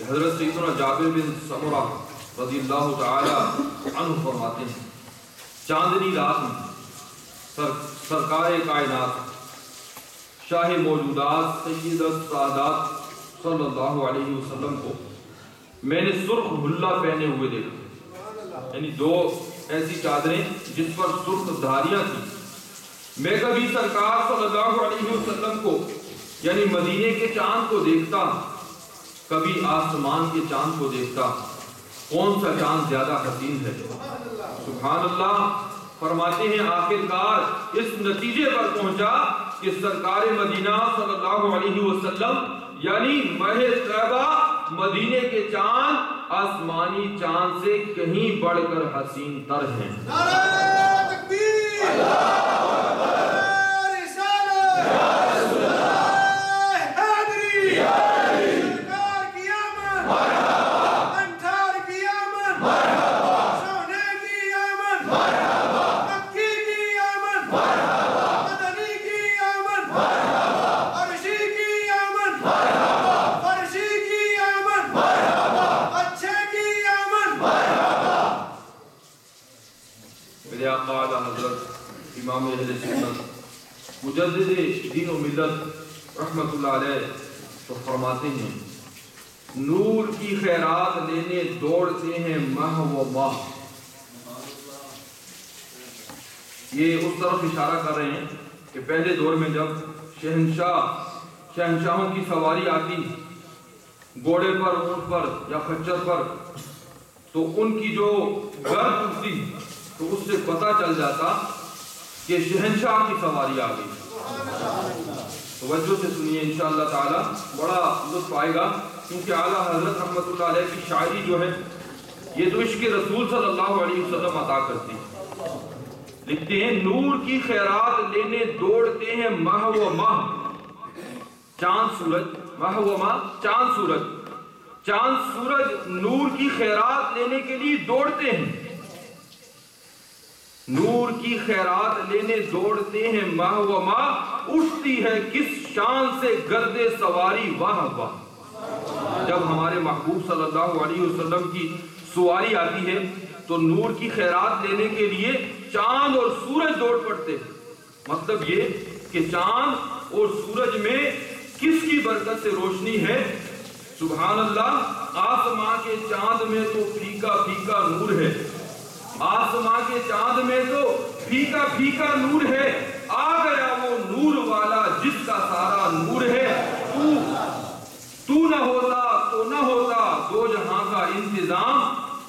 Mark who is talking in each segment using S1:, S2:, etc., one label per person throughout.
S1: کہ حضرت سیدنا جابر بن سمرہ رضی اللہ تعالی عنہ فرماتے ہیں چاندنی رات میں سرکار کائنات شاہ موجودات سید السادات صلی اللہ علیہ وسلم کو میں نے سرخ حلہ پہنے ہوئے دیکھا، یعنی دو ایسی چادریں جس پر سرخ دھاریاں تھیں۔ میں کبھی سرکار صلی اللہ علیہ وسلم کو یعنی مدینے کے چاند کو دیکھتا، کبھی آسمان کے چاند کو دیکھتا، کون سا چاند زیادہ حسین ہے؟ سبحان اللہ۔ فرماتے ہیں آخر کار اس نتیجے پر پہنچا کہ سرکار مدینہ صلی اللہ علیہ وسلم یعنی ماہ طیبہ مدینے کے چاند آسمانی چاند سے کہیں بڑھ کر حسین تر ہیں۔
S2: نعرہ تکبیر، اللہ اکبر، رسالت، یا رسول اللہ، حیدری، سرکار کی آمد، مرحبا، انٹھار کی آمد، مرحبا، سونے کی آمد، مرحبا، مکی کی آمد، مرحبا، مدنی کی آمد، مرحبا، عرشی کی آمد، مرحبا، فرشی کی آمد، مرحبا، اچھے کی آمد، مرحبا۔
S1: میرے آقا اعلیٰ حضرت امام اہل سنت مجدد دین و ملت رحمت اللہ علیہ تو فرماتے ہیں نور کی خیرات لینے دوڑتے ہیں ماہ و ماہ۔ یہ اس طرف اشارہ کر رہے ہیں کہ پہلے دور میں جب شہنشاہوں کی سواری آتی گھوڑے پر، اونٹ پر یا خچر پر، تو ان کی جو گرد اٹھتی تو اس سے پتہ چل جاتا کہ شہنشاہ کی سواری آ گئی۔ توجہ سے سنیے انشاءاللہ تعالی، بڑا لطف آئے گا، کیونکہ اعلیٰ حضرت رحمت اللہ علیہ کی شاعری جو ہے یہ تو عشق رسول صلی اللہ علیہ وسلم عطا کرتی ہے۔ لکھتے ہیں نور کی خیرات لینے دوڑتے ہیں ماہ و ماہ، چاند سورج، ماہ و ماہ چاند سورج، چاند سورج نور کی خیرات لینے کے لیے دوڑتے ہیں، نور کی خیرات لینے دوڑتے ہیں ماہ و ماہ، اٹھتی ہے کس شان سے گرد سواری واہ واہ۔ جب ہمارے محبوب صلی اللہ علیہ وسلم کی سواری آتی ہے تو نور کی خیرات لینے کے لیے چاند اور سورج دوڑ پڑتے ہیں۔ مطلب یہ کہ چاند اور سورج میں کس کی برکت سے روشنی ہے؟ سبحان اللہ، آسمان کے چاند میں تو پھیکا پھیکا نور ہے، آسمان کے چاند میں تو پھیکا پھیکا نور ہے، آ گیا وہ نور والا جس کا سارا نور ہے، تو نہ ہوتا تو نہ ہوتا دو جہاں کا انتظام،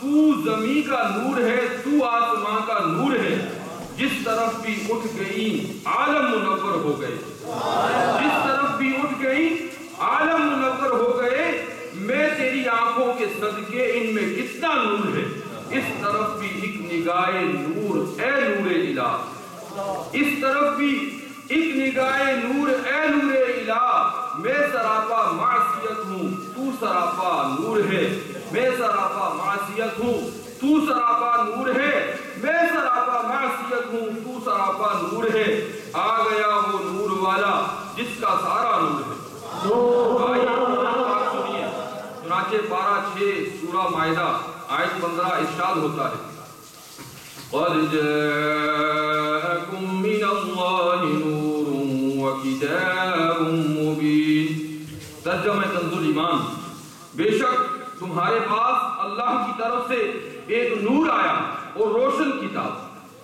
S1: تو زمین کا نور ہے، تو آسمان کا نور ہے، جس طرف بھی اٹھ گئی عالم منور ہو گئے، جس طرف بھی اٹھ گئی عالم منور ہو گئے، میں تیری آنکھوں کے صدقے ان میں کتنا نور ہے، اس طرف بھی ایک نگاہ نور اے نور الہ، اس طرف بھی ایک نگاہ نور اے نور الہ، میں سراپا معصیت ہوں تو سراپا نور ہے، میں سراپا معصیت ہوں تو سراپا نور ہے، میں سراپا معصیت ہوں تو سراپا نور ہے، آ گیا وہ نور والا جس کا سارا نور ہے۔ سنیے چنانچہ پارہ 6 سورہ مائدہ آیت 15 ارشاد ہوتا ہے قَدْ جَاءَكُم مِّنَ اللَّهِ نُورٌ وَكِتَابٌ مُّبِينٌ۔ ترجمہ کنز الایمان، بے شک تمہارے پاس اللہ کی طرف سے ایک نور آیا اور روشن کتاب،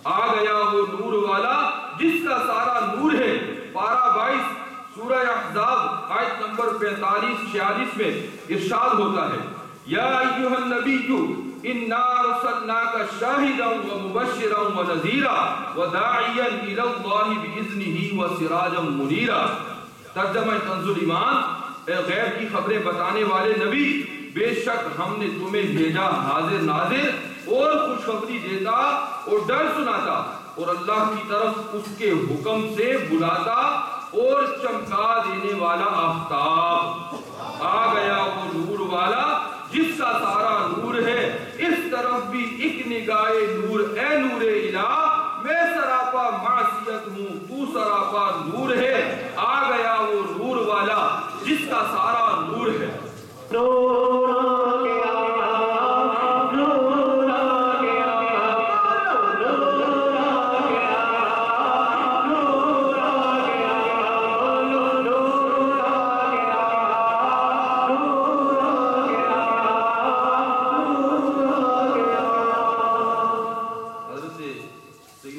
S1: آ گیا وہ نور والا جس کا سارا نور ہے۔ پارہ 22 سورہ احزاب آیت نمبر 45-46 میں ارشاد ہوتا ہے یا ایھا النبی انا ارسلناک شاہدا ومبشرا ونذیرا وداعیا الی اللہ باذنہ وسراجا منیرا۔ ترجمہ کنز الایمان، اے غیب کی خبریں بتانے والے نبی، بے شک ہم نے تمہیں بھیجا حاضر ناظر اور خوشخبری دیتا اور ڈر سناتا اور اللہ کی طرف اس کے حکم سے بلاتا اور چمکا دینے والا آفتاب۔ آ گیا وہ نور والا جس کا سارا نور ہے، اس طرف بھی ایک نگاہ نور اے نور الہ، میں سراپا معصیت ہوں تو سراپا نور ہے، آ گیا وہ نور والا جس کا سارا نور ہے۔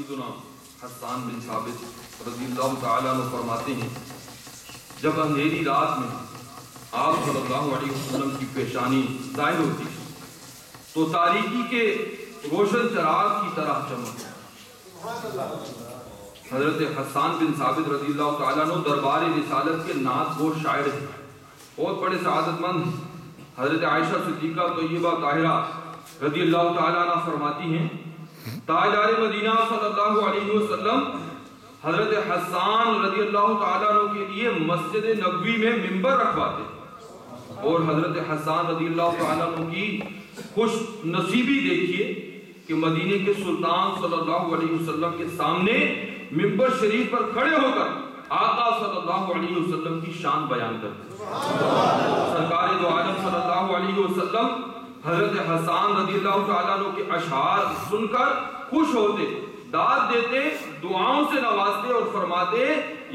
S1: سیدنا حسان بن ثابت رضی اللہ تعالیٰ عنہ فرماتے ہیں جب اندھیری رات میں آپ صلی اللہ علیہ وسلم کی پیشانی ظاہر ہوتی تو تاریکی کے روشن چراغ کی طرح چمکتی۔ حضرت حسان بن ثابت رضی اللہ تعالیٰ عنہ دربار رسالت کے نعت گو شاعر ہیں، بہت بڑے سعادت مند ہیں۔ حضرت عائشہ صدیقہ طیبہ طاہرہ رضی اللہ تعالیٰ عنہ فرماتی ہیں تاجدار مدینہ صلی اللہ علیہ وسلم حضرت حسان رضی اللہ تعالیٰ عنہ کے لیے مسجد نبوی میں منبر رکھواتے اور حضرت حسان رضی اللہ تعالیٰ عنہ کی خوش نصیبی دیکھیے کہ مدینے کے سلطان صلی اللہ علیہ وسلم کے سامنے منبر شریف پر کھڑے ہو کر آقا صلی اللہ علیہ وسلم کی شان بیان کرتے۔ سرکار دو عالم صلی اللہ علیہ وسلم حضرت حسان رضی اللہ تعالیٰ عنہ کے اشعار سن کر خوش ہوتے، داد دیتے، دعاؤں سے نوازتے اور فرماتے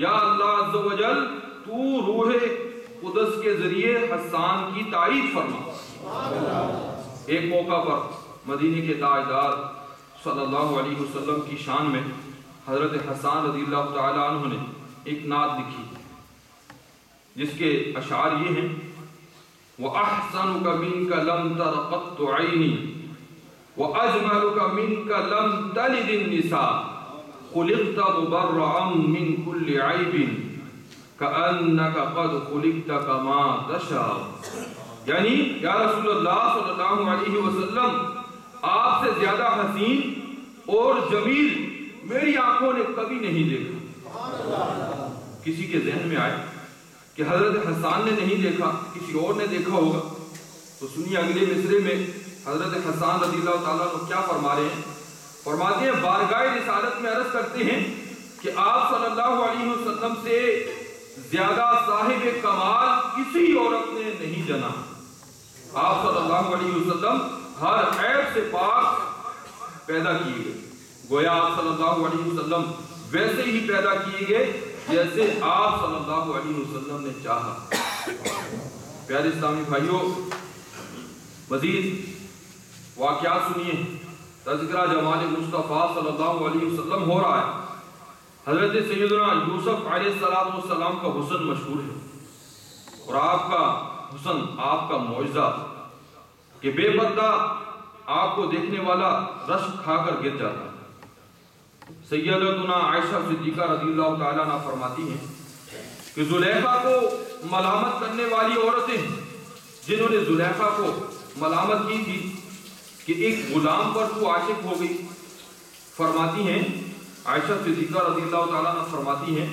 S1: یا اللہ عز و جل تو روح قدس کے ذریعے حسان کی تائید فرما۔ ایک موقع پر مدینے کے تاجدار صلی اللہ علیہ وسلم کی شان میں حضرت حسان رضی اللہ تعالیٰ عنہ نے ایک نعت لکھی جس کے اشعار یہ ہیں وَأَحْسَنُكَ مِنْكَ لَمْ تَرَ قَطُّ عَيْنِي وَأَجْمَلُكَ مِنْكَ لَمْ تَلِدِ النِّسَاء خُلِقْتَ مُبَرَّأً مِنْ كُلِّ عَيْبٍ كَأَنَّكَ قَدْ خُلِقْتَ كَمَا تَشَاءُ، یعنی یا رسول اللہ صلی اللہ علیہ وسلم آپ سے زیادہ حسین اور جمیل میری آنکھوں نے کبھی نہیں دیکھا۔ کسی کے ذہن میں آئے کہ حضرت حسان نے نہیں دیکھا، کسی اور نے دیکھا ہوگا، تو سنیے اگلے مصرے میں حضرت حسان رضی اللہ تعالیٰ عنہ کیا فرما رہے ہیں۔ فرماتے ہیں بارگاہ رسالت میں عرض کرتے ہیں کہ آپ صلی اللہ علیہ وسلم سے زیادہ صاحب کمال کسی عورت نے نہیں جنا۔ آپ صلی اللہ علیہ وسلم ہر عیب سے پاک پیدا کیے گئے، گویا آپ صلی اللہ علیہ وسلم ویسے ہی پیدا کیے گئے جیسے آپ صلی اللہ علیہ وسلم نے چاہا۔ پیارے اسلامی بھائیوں، مزید واقعات سنیے۔ تذکرہ جمال مصطفیٰ صلی اللہ علیہ وسلم ہو رہا ہے۔ حضرت سیدنا یوسف علیہ السلام کا حسن مشہور ہے اور آپ کا حسن، آپ کا معجزہ کہ بے پردہ آپ کو دیکھنے والا رشک کھا کر گر جاتا ہے۔ سیدتنا عائشہ صدیقہ رضی اللہ تعالیٰ عنہ فرماتی ہیں کہ زلیخا کو ملامت کرنے والی عورتیں جنہوں نے زلیخا کو ملامت کی تھی کہ ایک غلام پر تو عاشق ہو گئی، فرماتی ہیں عائشہ صدیقہ رضی اللہ تعالیٰ عنہ فرماتی ہیں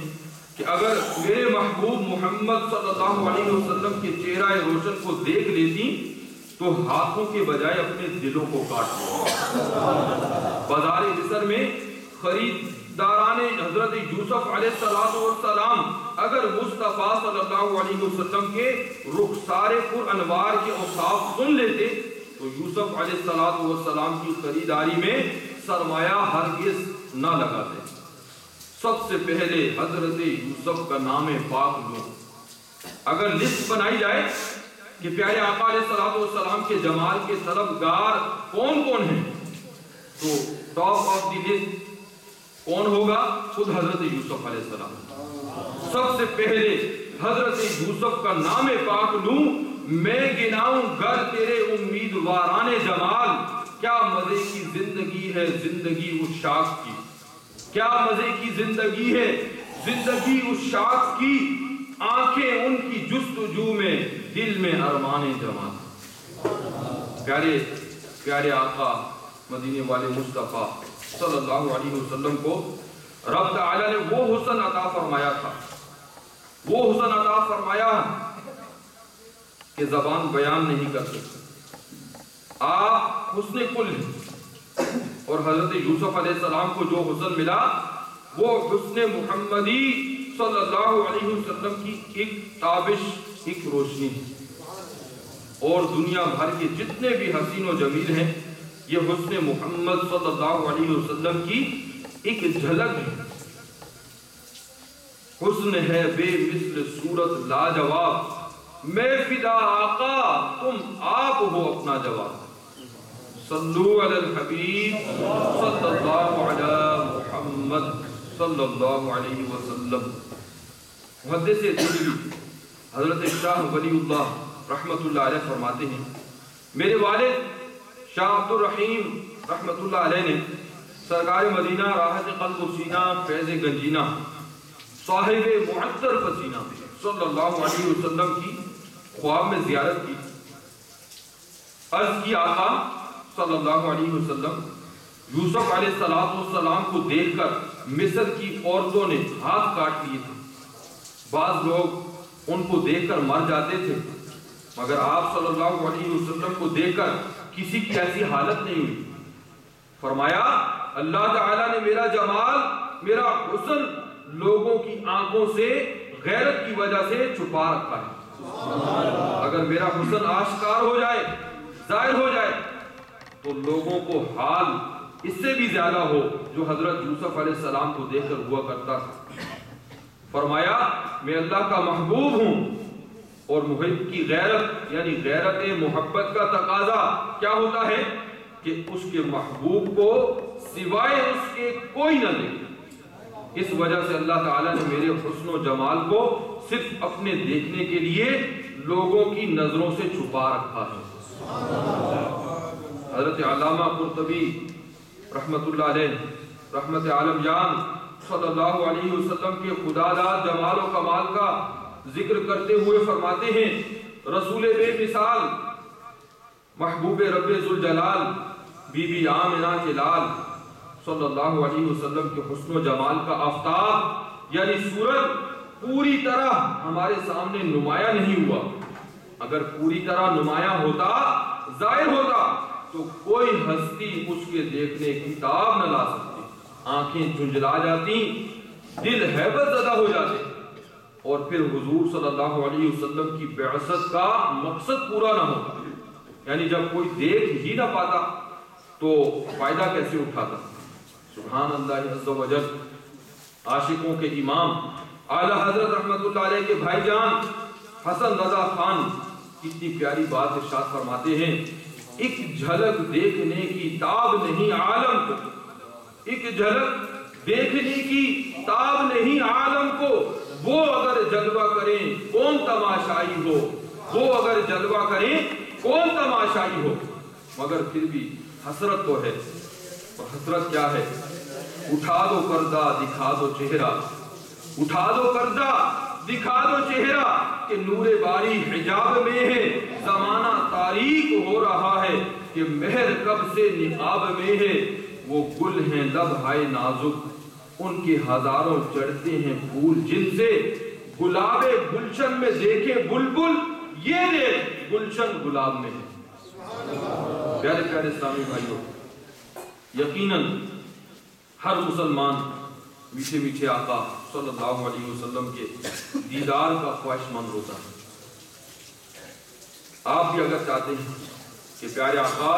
S1: کہ اگر میرے محبوب محمد صلی اللہ علیہ وسلم کے چہرہ روشن کو دیکھ لیتی تو ہاتھوں کے بجائے اپنے دلوں کو کاٹ لیتی۔ بازار مصر میں خریداران حضرت یوسف علیہ السلام اگر مصطفیٰ صلی اللہ علیہ وسلم کے رخسار پر انوار کے اوصاف سن لیتے تو یوسف علیہ السلام کی خریداری میں سرمایہ ہرگز نہ لگاتے۔ سب سے پہلے حضرت یوسف کا نام پاک لو۔ اگر لسٹ بنائی جائے کہ پیارے آقا علیہ السلام کے جمال کے طلبگار کون کون ہیں تو ٹاپ آف دی لسٹ کون ہوگا؟ خود حضرت یوسف علیہ السلام۔ سب سے پہلے حضرت یوسف کا نام پاک لوں، میں گناؤں گر تیرے امیدواران جمال، کیا مزے کی زندگی ہے زندگی اس شاخ کی، کیا مزے کی زندگی ہے زندگی اس شاخ کی، آنکھیں ان کی جستجو میں دل میں ارمان جمال۔ پیارے پیارے آقا مدینے والے مصطفیٰ صلی اللہ علیہ وسلم کو رب تعالیٰ نے وہ حسن عطا فرمایا تھا، وہ حسن عطا فرمایا کہ زبان بیان نہیں کر سکتی۔ آپ حسن کل ہیں اور حضرت یوسف علیہ السلام کو جو حسن ملا وہ حسن محمدی صلی اللہ علیہ وسلم کی ایک تابش، ایک روشنی ہے، اور دنیا بھر کے جتنے بھی حسین و جمیل ہیں یہ حسن محمد صلی اللہ علیہ وسلم کی ایک جھلک ہے۔ حسن ہے بے مثل صورت لاجواب، میں فدا آقا تم آپ ہو اپنا جواب۔ صلو علی الحبیب صلی اللہ علیہ وسلم۔ صلی اللہ علیہ وسلم۔ محدث دہلوی حضرت شاہ ولی اللہ رحمۃ اللہ علیہ فرماتے ہیں میرے والد شاہ عبد الرحیم رحمۃ اللہ علیہ نے سرکار مدینہ راحت قلب و سینہ فیض گنجینہ صاحب معطر پسینہ صلی اللہ علیہ وسلم کی خواب میں زیارت کی۔ عرض کی آقا صلی اللہ علیہ وسلم یوسف علیہ السلام کو دیکھ کر مصر کی عورتوں نے ہاتھ کاٹ لیے تھے، بعض لوگ ان کو دیکھ کر مر جاتے تھے، مگر آپ صلی اللہ علیہ وسلم کو دیکھ کر کسی کی ایسی حالت نہیں ہوئی۔ فرمایا اللہ تعالیٰ نے میرا جمال، میرا حسن لوگوں کی آنکھوں سے غیرت کی وجہ سے چھپا رکھا ہے، اگر میرا حسن آشکار ہو جائے، ظاہر ہو جائے تو لوگوں کو حال اس سے بھی زیادہ ہو جو حضرت یوسف علیہ السلام کو دیکھ کر ہوا کرتا تھا۔ فرمایا میں اللہ کا محبوب ہوں، اور محب کی غیرت یعنی غیرت محبت کا تقاضا کیا ہوتا ہے کہ اس کے محبوب کو سوائے اس کے کوئی نہ دیکھے۔ اس وجہ سے اللہ تعالیٰ نے میرے حسن و جمال کو صرف اپنے دیکھنے کے لیے لوگوں کی نظروں سے چھپا رکھا ہے۔ حضرت علامہ قرطبی رحمت اللہ علیہ رحمت عالم جان صلی اللہ علیہ وسلم کے خدا داد جمال و کمال کا ذکر کرتے ہوئے فرماتے ہیں رسول بے مثال محبوب رب ذوالجلال بی بی آمنہ کے لال صلی اللہ علیہ وسلم کے حسن و جمال کا آفتاب یعنی سورج پوری طرح ہمارے سامنے نمایاں نہیں ہوا، اگر پوری طرح نمایاں ہوتا، ظاہر ہوتا تو کوئی ہستی اس کے دیکھنے کی تاب نہ لا سکتی، آنکھیں جھنجلا جاتی، دل ہیبت زدہ ہو جاتے، اور پھر حضور صلی اللہ علیہ وسلم کی بعثت کا مقصد پورا نہ ہوتا، یعنی جب کوئی دیکھ ہی نہ پاتا تو فائدہ کیسے اٹھاتا۔ سبحان اللہ عز و جل۔ عاشقوں کے امام اعلیٰ حضرت رحمت اللہ علیہ کے بھائی جان حسن رضا خان کتنی پیاری بات ارشاد فرماتے ہیں ایک جھلک دیکھنے کی تاب نہیں عالم کو، ایک جھلک دیکھنے کی تاب نہیں عالم کو، وہ اگر جلوہ کریں کون تماشائی ہو، وہ اگر جلوہ کریں کون تماشائی ہو، مگر پھر بھی حسرت تو ہے، اور حسرت کیا ہے؟ اٹھا دو پردہ دکھا دو چہرہ، اٹھا دو پردہ دکھا دو چہرہ کہ نور باری حجاب میں ہے، زمانہ تاریک ہو رہا ہے کہ مہر کب سے نقاب میں ہے، وہ گل ہیں لب ہائے نازک ان کے ہزاروں چڑھتے ہیں پھول جن سے گلاب گلشن میں دیکھے بلبل یہ دیکھ گلشن گلاب میں ہے۔ پیارے پیارے اسلامی بھائیوں، یقیناً ہر مسلمان میٹھے میٹھے آقا صلی اللہ علیہ وسلم کے دیدار کا خواہش مند ہوتا ہے۔ آپ بھی اگر چاہتے ہیں کہ پیارے آقا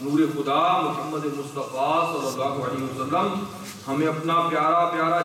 S1: نور خدا محمد مصطفیٰ صلی اللہ علیہ وسلم ہمیں اپنا پیارا پیارا